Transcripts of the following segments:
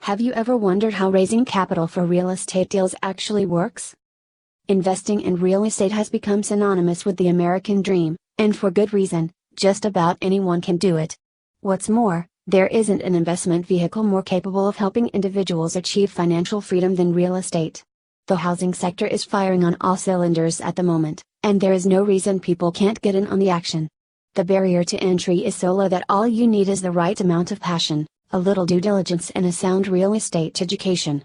Have you ever wondered how raising capital for real estate deals actually works? Investing in real estate has become synonymous with the American dream, and for good reason. Just about anyone can do it. What's more, there isn't an investment vehicle more capable of helping individuals achieve financial freedom than real estate. The housing sector is firing on all cylinders at the moment, and there is no reason people can't get in on the action. The barrier to entry is so low that all you need is the right amount of passion, a little due diligence, and a sound real estate education.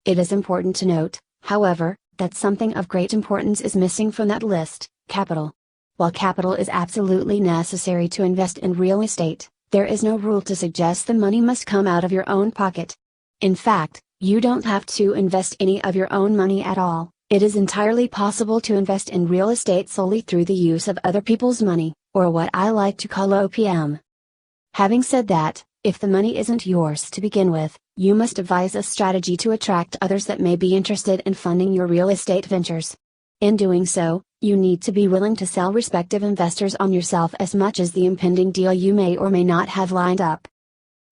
It is important to note, however, that something of great importance is missing from that list: capital. While capital is absolutely necessary to invest in real estate, there is no rule to suggest the money must come out of your own pocket. In fact, you don't have to invest any of your own money at all. It is entirely possible to invest in real estate solely through the use of other people's money, or what I like to call OPM. Having said that, if the money isn't yours to begin with, you must devise a strategy to attract others that may be interested in funding your real estate ventures. In doing so, you need to be willing to sell respective investors on yourself as much as the impending deal you may or may not have lined up.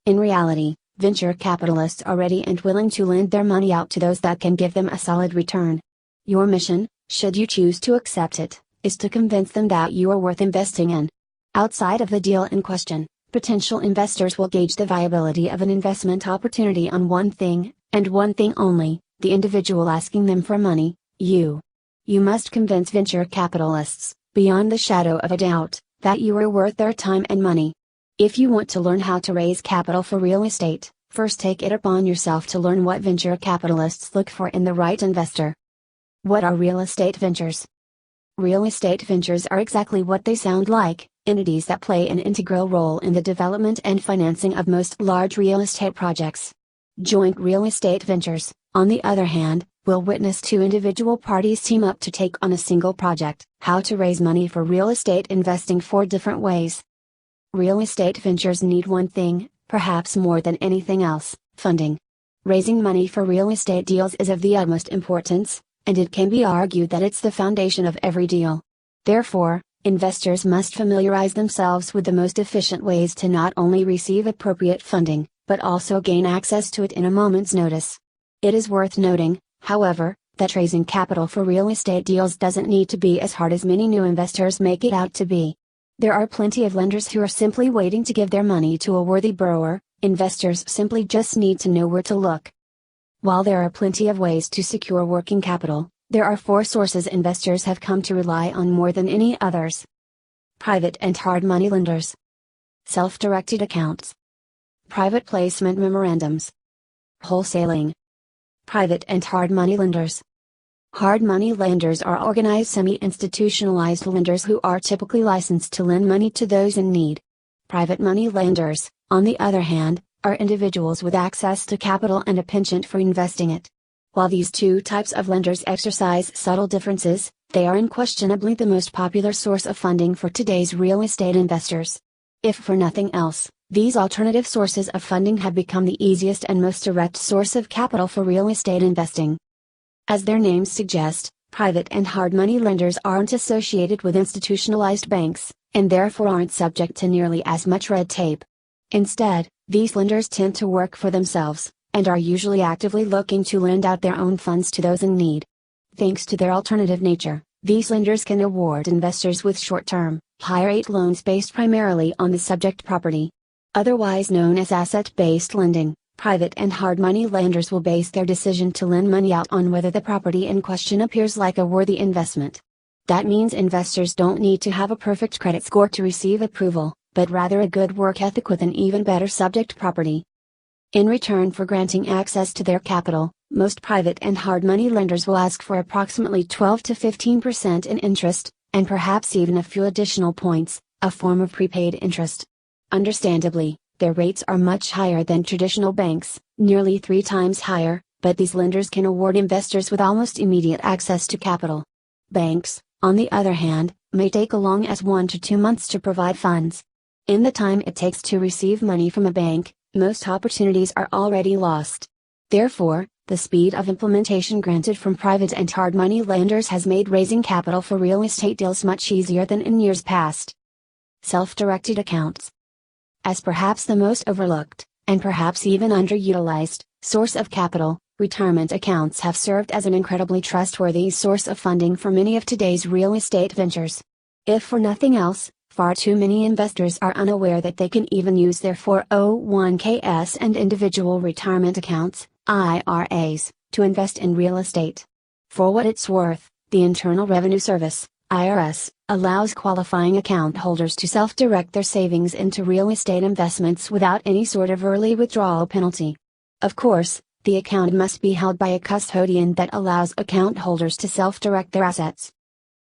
In reality, venture capitalists are ready and willing to lend their money out to those that can give them a solid return. Your mission, should you choose to accept it, is to convince them that you are worth investing in. Outside of the deal in question, potential investors will gauge the viability of an investment opportunity on one thing, and one thing only: the individual asking them for money, you. You must convince venture capitalists, beyond the shadow of a doubt, that you are worth their time and money. If you want to learn how to raise capital for real estate, first take it upon yourself to learn what venture capitalists look for in the right investor. What are real estate ventures? Real estate ventures are exactly what they sound like: entities that play an integral role in the development and financing of most large real estate projects. Joint real estate ventures, on the other hand, will witness two individual parties team up to take on a single project. How to raise money for real estate investing: 4 different ways. Real estate ventures need one thing, perhaps more than anything else: funding. Raising money for real estate deals is of the utmost importance, and it can be argued that it's the foundation of every deal. Therefore, investors must familiarize themselves with the most efficient ways to not only receive appropriate funding, but also gain access to it in a moment's notice. It is worth noting, however, that raising capital for real estate deals doesn't need to be as hard as many new investors make it out to be. There are plenty of lenders who are simply waiting to give their money to a worthy borrower. Investors simply just need to know where to look. While there are plenty of ways to secure working capital, there are 4 sources investors have come to rely on more than any others. Private and hard money lenders. Self-directed accounts. Private placement memorandums. Wholesaling. Private and hard money lenders. Hard money lenders are organized semi-institutionalized lenders who are typically licensed to lend money to those in need. Private money lenders, on the other hand, are individuals with access to capital and a penchant for investing it. While these 2 types of lenders exercise subtle differences, they are unquestionably the most popular source of funding for today's real estate investors. If for nothing else, these alternative sources of funding have become the easiest and most direct source of capital for real estate investing. As their names suggest, private and hard money lenders aren't associated with institutionalized banks, and therefore aren't subject to nearly as much red tape. Instead, these lenders tend to work for themselves, and are usually actively looking to lend out their own funds to those in need. Thanks to their alternative nature, these lenders can award investors with short-term, high-rate loans based primarily on the subject property. Otherwise known as asset-based lending, private and hard money lenders will base their decision to lend money out on whether the property in question appears like a worthy investment. That means investors don't need to have a perfect credit score to receive approval, but rather a good work ethic with an even better subject property. In return for granting access to their capital, most private and hard money lenders will ask for approximately 12 to 15% in interest, and perhaps even a few additional points, a form of prepaid interest. Understandably, their rates are much higher than traditional banks, nearly 3 times higher, but these lenders can award investors with almost immediate access to capital. Banks, on the other hand, may take as long as 1 to 2 months to provide funds. In the time it takes to receive money from a bank, most opportunities are already lost. Therefore, the speed of implementation granted from private and hard money lenders has made raising capital for real estate deals much easier than in years past. Self-directed accounts. As perhaps the most overlooked, and perhaps even underutilized, Source of capital. Retirement accounts have served as an incredibly trustworthy source of funding for many of today's real estate ventures. If for nothing else, far too many investors are unaware that they can even use their 401ks and individual retirement accounts, IRAs, to invest in real estate. For what it's worth, the Internal Revenue Service, IRS, allows qualifying account holders to self-direct their savings into real estate investments without any sort of early withdrawal penalty. Of course, the account must be held by a custodian that allows account holders to self-direct their assets.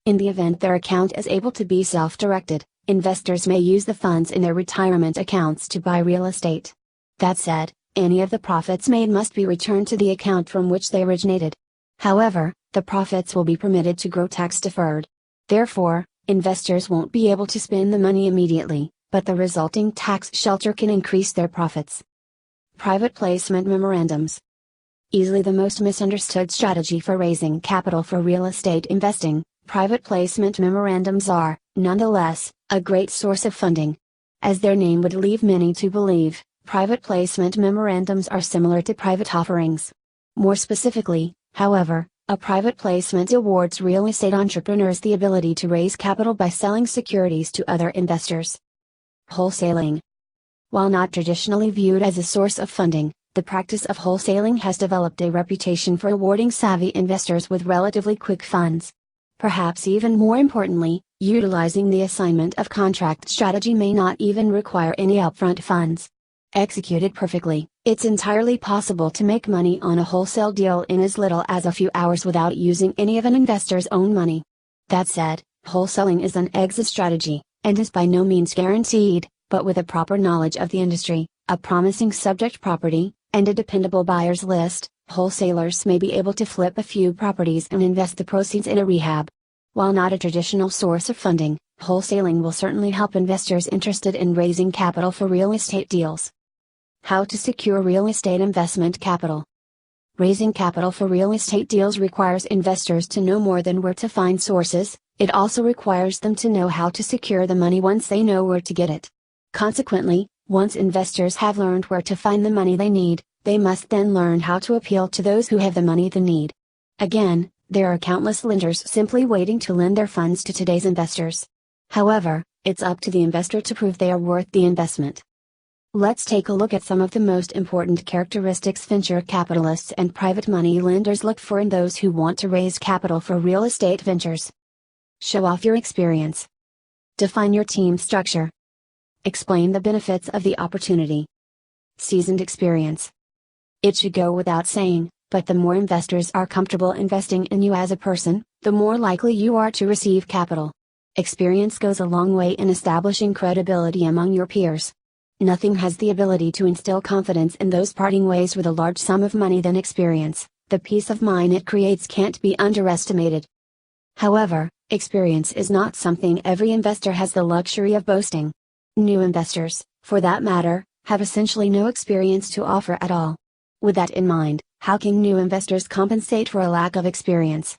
In the event their account is able to be self-directed, investors may use the funds in their retirement accounts to buy real estate. That said, any of the profits made must be returned to the account from which they originated. However, the profits will be permitted to grow tax-deferred. Therefore, investors won't be able to spend the money immediately, but the resulting tax shelter can increase their profits. Private placement memorandums. Easily the most misunderstood strategy for raising capital for real estate investing, private placement memorandums are, nonetheless, a great source of funding. As their name would lead many to believe, private placement memorandums are similar to private offerings. More specifically, however, a private placement awards real estate entrepreneurs the ability to raise capital by selling securities to other investors. Wholesaling. While not traditionally viewed as a source of funding, the practice of wholesaling has developed a reputation for awarding savvy investors with relatively quick funds. Perhaps even more importantly, utilizing the assignment of contract strategy may not even require any upfront funds. Executed perfectly, it's entirely possible to make money on a wholesale deal in as little as a few hours without using any of an investor's own money. That said, wholesaling is an exit strategy, and is by no means guaranteed, but with a proper knowledge of the industry, a promising subject property, and a dependable buyer's list, wholesalers may be able to flip a few properties and invest the proceeds in a rehab. While not a traditional source of funding, wholesaling will certainly help investors interested in raising capital for real estate deals. How to secure real estate investment capital. Raising capital for real estate deals requires investors to know more than where to find sources, it also requires them to know how to secure the money once they know where to get it. Consequently, once investors have learned where to find the money they need, they must then learn how to appeal to those who have the money they need. Again, there are countless lenders simply waiting to lend their funds to today's investors. However, it's up to the investor to prove they are worth the investment. Let's take a look at some of the most important characteristics venture capitalists and private money lenders look for in those who want to raise capital for real estate ventures. Show off your experience. Define your team structure. Explain the benefits of the opportunity. Seasoned experience. It should go without saying, but the more investors are comfortable investing in you as a person, the more likely you are to receive capital. Experience goes a long way in establishing credibility among your peers. Nothing has the ability to instill confidence in those parting ways with a large sum of money than experience. The peace of mind it creates can't be underestimated. However, experience is not something every investor has the luxury of boasting. New investors, for that matter, have essentially no experience to offer at all. With that in mind, how can new investors compensate for a lack of experience?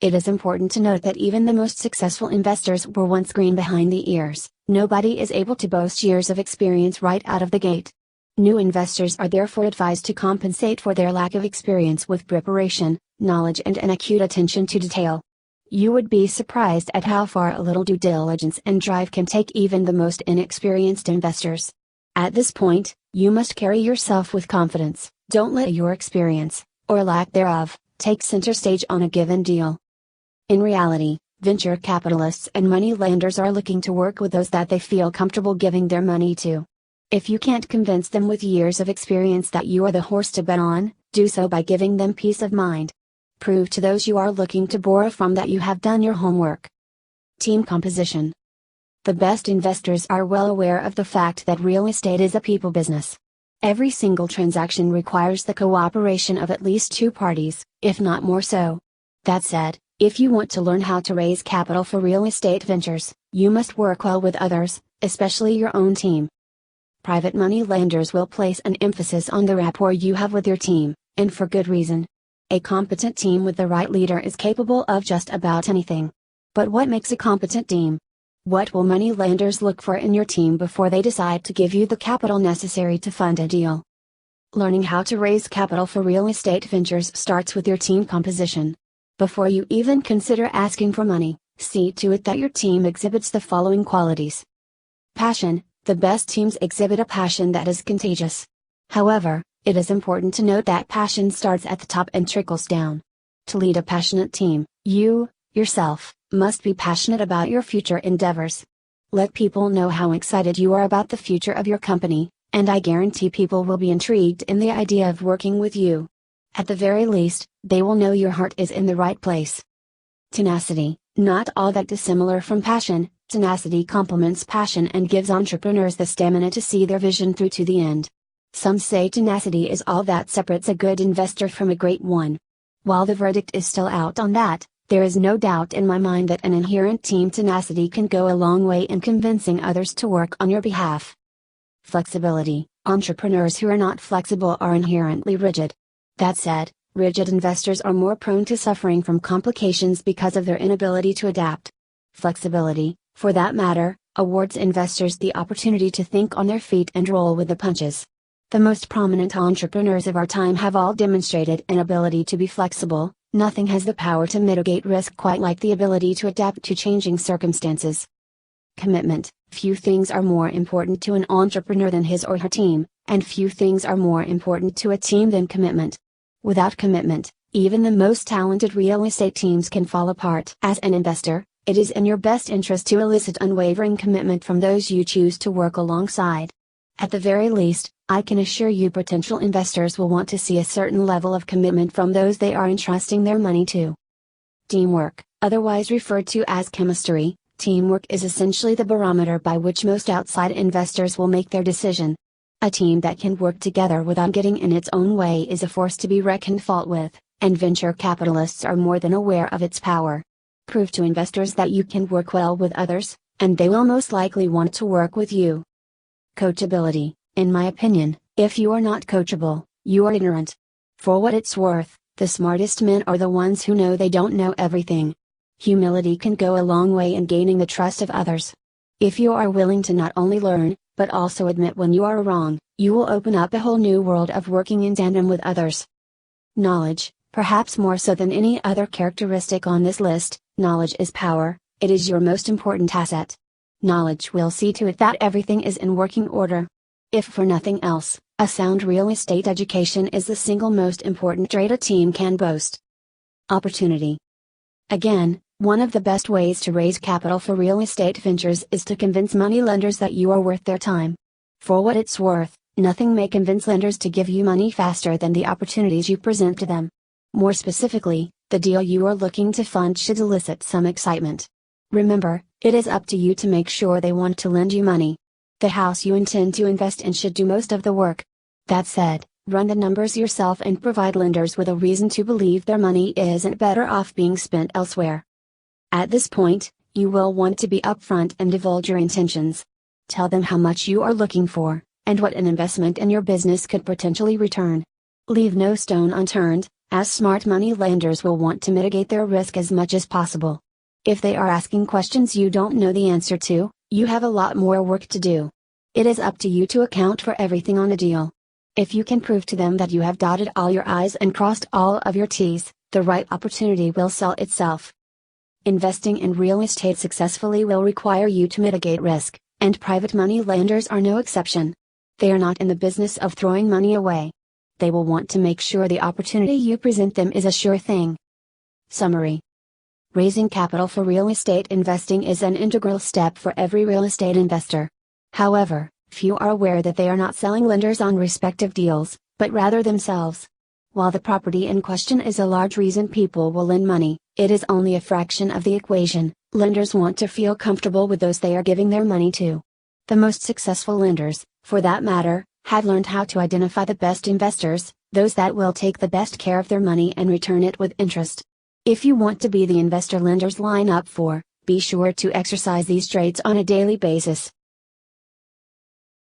It is important to note that even the most successful investors were once green behind the ears. Nobody is able to boast years of experience right out of the gate. New investors are therefore advised to compensate for their lack of experience with preparation, knowledge, and an acute attention to detail. You would be surprised at how far a little due diligence and drive can take even the most inexperienced investors. At this point, you must carry yourself with confidence. Don't let your experience, or lack thereof, take center stage on a given deal. In reality, venture capitalists and money lenders are looking to work with those that they feel comfortable giving their money to. If you can't convince them with years of experience that you are the horse to bet on, do so by giving them peace of mind. Prove to those you are looking to borrow from that you have done your homework. Team composition. The best investors are well aware of the fact that real estate is a people business. Every single transaction requires the cooperation of at least two parties, if not more so. That said, if you want to learn how to raise capital for real estate ventures, you must work well with others, especially your own team. Private money lenders will place an emphasis on the rapport you have with your team, and for good reason. A competent team with the right leader is capable of just about anything. But what makes a competent team? What will money lenders look for in your team before they decide to give you the capital necessary to fund a deal? Learning how to raise capital for real estate ventures starts with your team composition. Before you even consider asking for money, see to it that your team exhibits the following qualities. Passion. The best teams exhibit a passion that is contagious. However, it is important to note that passion starts at the top and trickles down. To lead a passionate team, you, yourself, must be passionate about your future endeavors. Let people know how excited you are about the future of your company, and I guarantee people will be intrigued in the idea of working with you. At the very least, they will know your heart is in the right place. Tenacity. Not all that dissimilar from passion, tenacity complements passion and gives entrepreneurs the stamina to see their vision through to the end. Some say tenacity is all that separates a good investor from a great one. While the verdict is still out on that, there is no doubt in my mind that an inherent team tenacity can go a long way in convincing others to work on your behalf. Flexibility. Entrepreneurs who are not flexible are inherently rigid. That said, rigid investors are more prone to suffering from complications because of their inability to adapt. Flexibility, for that matter, awards investors the opportunity to think on their feet and roll with the punches. The most prominent entrepreneurs of our time have all demonstrated an ability to be flexible. Nothing has the power to mitigate risk quite like the ability to adapt to changing circumstances. Commitment. Few things are more important to an entrepreneur than his or her team, and few things are more important to a team than commitment. Without commitment, even the most talented real estate teams can fall apart. As an investor, it is in your best interest to elicit unwavering commitment from those you choose to work alongside. At the very least, I can assure you potential investors will want to see a certain level of commitment from those they are entrusting their money to. Teamwork, otherwise referred to as chemistry. Teamwork is essentially the barometer by which most outside investors will make their decision. A team that can work together without getting in its own way is a force to be reckoned with, and venture capitalists are more than aware of its power. Prove to investors that you can work well with others, and they will most likely want to work with you. Coachability. In my opinion, if you are not coachable, you are ignorant. For what it's worth, the smartest men are the ones who know they don't know everything. Humility can go a long way in gaining the trust of others. If you are willing to not only learn, but also admit when you are wrong, you will open up a whole new world of working in tandem with others. Knowledge, perhaps more so than any other characteristic on this list, knowledge is power. It is your most important asset. Knowledge will see to it that everything is in working order. If for nothing else, a sound real estate education is the single most important trait a team can boast. Opportunity. Again, one of the best ways to raise capital for real estate ventures is to convince money lenders that you are worth their time. For what it's worth, nothing may convince lenders to give you money faster than the opportunities you present to them. More specifically, the deal you are looking to fund should elicit some excitement. Remember, it is up to you to make sure they want to lend you money. The house you intend to invest in should do most of the work. That said, run the numbers yourself and provide lenders with a reason to believe their money isn't better off being spent elsewhere. At this point, you will want to be upfront and divulge your intentions. Tell them how much you are looking for, and what an investment in your business could potentially return. Leave no stone unturned, as smart money lenders will want to mitigate their risk as much as possible. If they are asking questions you don't know the answer to, you have a lot more work to do. It is up to you to account for everything on a deal. If you can prove to them that you have dotted all your I's and crossed all of your T's, the right opportunity will sell itself. Investing in real estate successfully will require you to mitigate risk, and private money lenders are no exception. They are not in the business of throwing money away. They will want to make sure the opportunity you present them is a sure thing. Summary. Raising capital for real estate investing is an integral step for every real estate investor. However, few are aware that they are not selling lenders on respective deals, but rather themselves. While the property in question is a large reason people will lend money, it is only a fraction of the equation. Lenders want to feel comfortable with those they are giving their money to. The most successful lenders, for that matter, have learned how to identify the best investors, those that will take the best care of their money and return it with interest. If you want to be the investor lenders line up for, be sure to exercise these traits on a daily basis.